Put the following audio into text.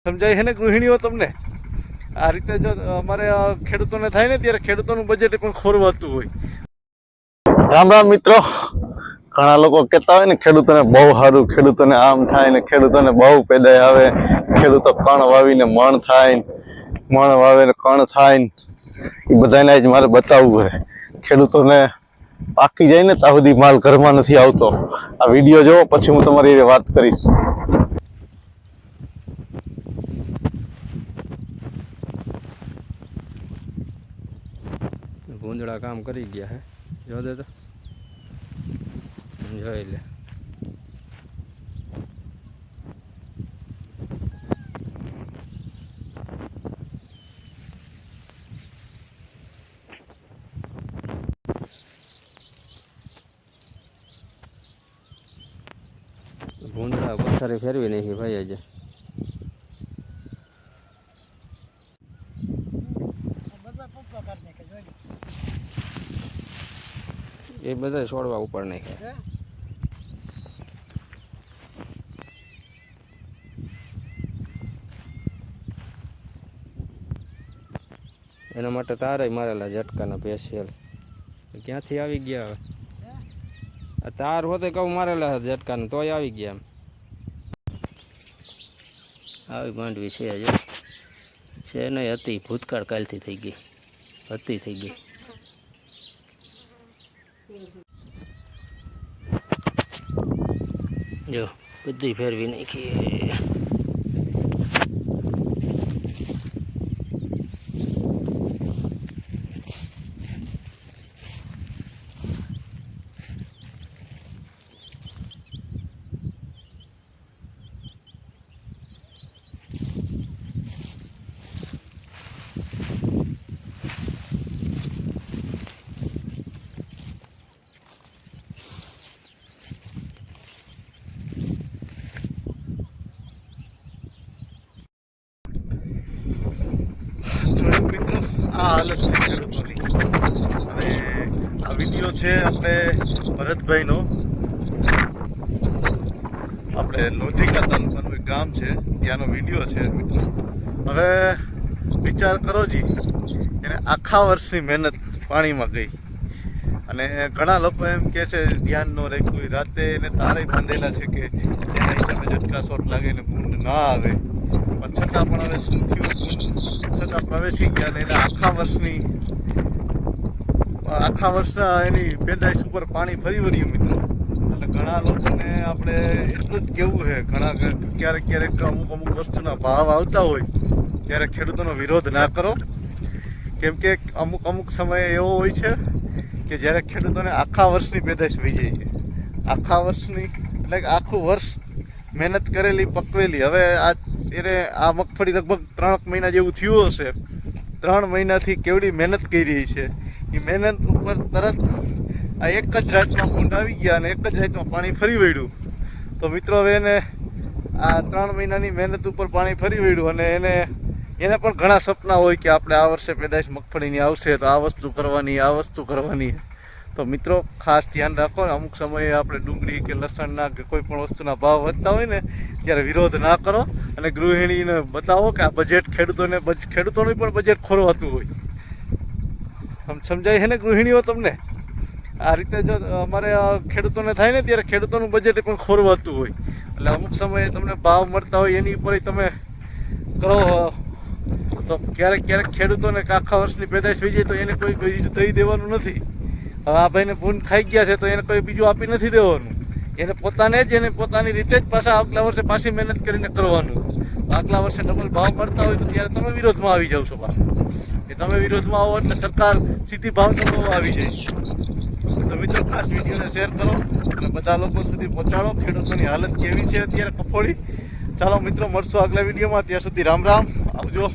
સમજાય છે ને ગૃહિણીઓ તમને? આ રીતે જો અમારે ખેડૂતોને થાય ને ત્યારે ખેડૂતોનું બજેટ પણ ખોરવાતું હોય. રામ રામ મિત્રો. ઘણા લોકો કહેતા હોય ને ખેડૂતોને બહુ સારું, ખેડૂતોને આમ થાય ને ખેડૂતોને બહુ પેદાય આવે, ખેડૂતો કણ વાવીને મણ થાય, મણ વાવે ને કણ થાય. એ બધાને જ મારે બતાવવું છે. ખેડૂતોને પાકી જાય ને ત્યાં સુધી માલ ઘરમાં નથી આવતો. આ વિડીયો જોવો પછી હું તમારી વાત કરીશ. ભૂંદડા કામ કરી ગયા હે, જો દે તો જોઈ લે. ભૂંદડા પથ્થરે ફેરવી નાખી ભાઈ આજે. એ બધા છોડવા ઉપર નાખ્યા. એના માટે તારે મારેલા ઝટકાના સ્પેશિયલ. ક્યાંથી આવી ગયા હવે? આ તાર હોતે કહું મારેલા ઝટકાને તોય આવી ગયા. એમ આવી માંડવી છે હજુ છે નહીં, હતી ભૂતકાળ કાલથી થઈ ગઈ, હતી થઈ ગઈ. જો બધી ફેરવી નાખી. આ હાલત છે ખેડૂતોની. અને આ વિડીયો છે આપણે ભરતભાઈનો. આપણે લોધિકા તાલુકાનું એક ગામ છે, ત્યાંનો વિડીયો છે મિત્રો. હવે વિચાર કરો જી, એને આખા વર્ષની મહેનત પાણીમાં ગઈ. અને ઘણા લોકો એમ કહે છે ધ્યાન ન રાખ્યું, રાતે એને તારે બાંધેલા છે કે જેના હિસાબે ઝટકા શોટ લાગે ને ભૂંડ ના આવે. પણ છતાં પણ હવે શું થયું, છતાં પ્રવેશી ગયા ને એને આખા વર્ષના એની પેદાઈશ ઉપર પાણી ફરી વળ્યું મિત્રો. એટલે ઘણા લોકોને આપણે એટલું જ કહેવું છે, ઘણા ક્યારેક અમુક વસ્તુના ભાવ આવતા હોય ત્યારે ખેડૂતોનો વિરોધ ના કરો. કેમ કે અમુક સમયે એવો હોય છે કે જ્યારે ખેડૂતોને આખા વર્ષની પેદાઈશ વહી જાય છે. આખા વર્ષની એટલે આખું વર્ષ મહેનત કરેલી પકવેલી. હવે આ મગફળી લગભગ 3 મહિના જેવું થયું હશે. 3 મહિનાથી કેવડી મહેનત કરી છે. એ મહેનત ઉપર તરત આ એક જ રાતમાં ભૂંડ આવી ગયા અને એક જ રાતમાં પાણી ફરી વળ્યું. તો મિત્રો હવે એને આ 3 મહિનાની મહેનત ઉપર પાણી ફરી વળ્યું અને એને પણ ઘણા સપના હોય કે આપણે આ વર્ષે પેદાઈશ મગફળીની આવશે તો આ વસ્તુ કરવાની. તો મિત્રો ખાસ ધ્યાન રાખો. અમુક સમયે આપણે ડુંગળી કે લસણના કે કોઈ પણ વસ્તુના ભાવ વધતા હોય ને ત્યારે વિરોધ ના કરો. અને ગૃહિણીને બતાવો કે આ બજેટ ખેડૂતોનું પણ બજેટ ખોરવાતું હોય. સમજાય છે ને ગૃહિણીઓ તમને? આ રીતે જો અમારે ખેડૂતોને થાય ને ત્યારે ખેડૂતોનું બજેટ પણ ખોરવાતું હોય. એટલે અમુક સમયે તમને ભાવ મળતા હોય એની ઉપર તમે કરો તો ક્યારેક ખેડૂતોને આખા વર્ષની પેદાઈશ થઈ જાય તો એને કોઈ બીજું દઈ દેવાનું નથી. હવે આ ભાઈને ભૂંડ ખાઈ ગયા છે તો એને કોઈ બીજું આપી નથી દેવાનું. એને પોતાની રીતે જ આગલા વર્ષે પાછી મહેનત કરીને કરવાનું. આગલા વર્ષે ડબલ ભાવ મળતા હોય તો ત્યારે તમે વિરોધમાં આવી જાવ છો. કે તમે વિરોધમાં આવો એટલે સરકાર સીધી ભાવ નફો આવી જાય. તો મિત્રો ખાસ વિડીયોને શેર કરો અને બધા લોકો સુધી પહોંચાડો. ખેડૂતોની હાલત કેવી છે અત્યારે કફોડી. ચાલો મિત્રો મળશું આગલા વિડીયોમાં. ત્યાં સુધી રામ રામ, આવજો.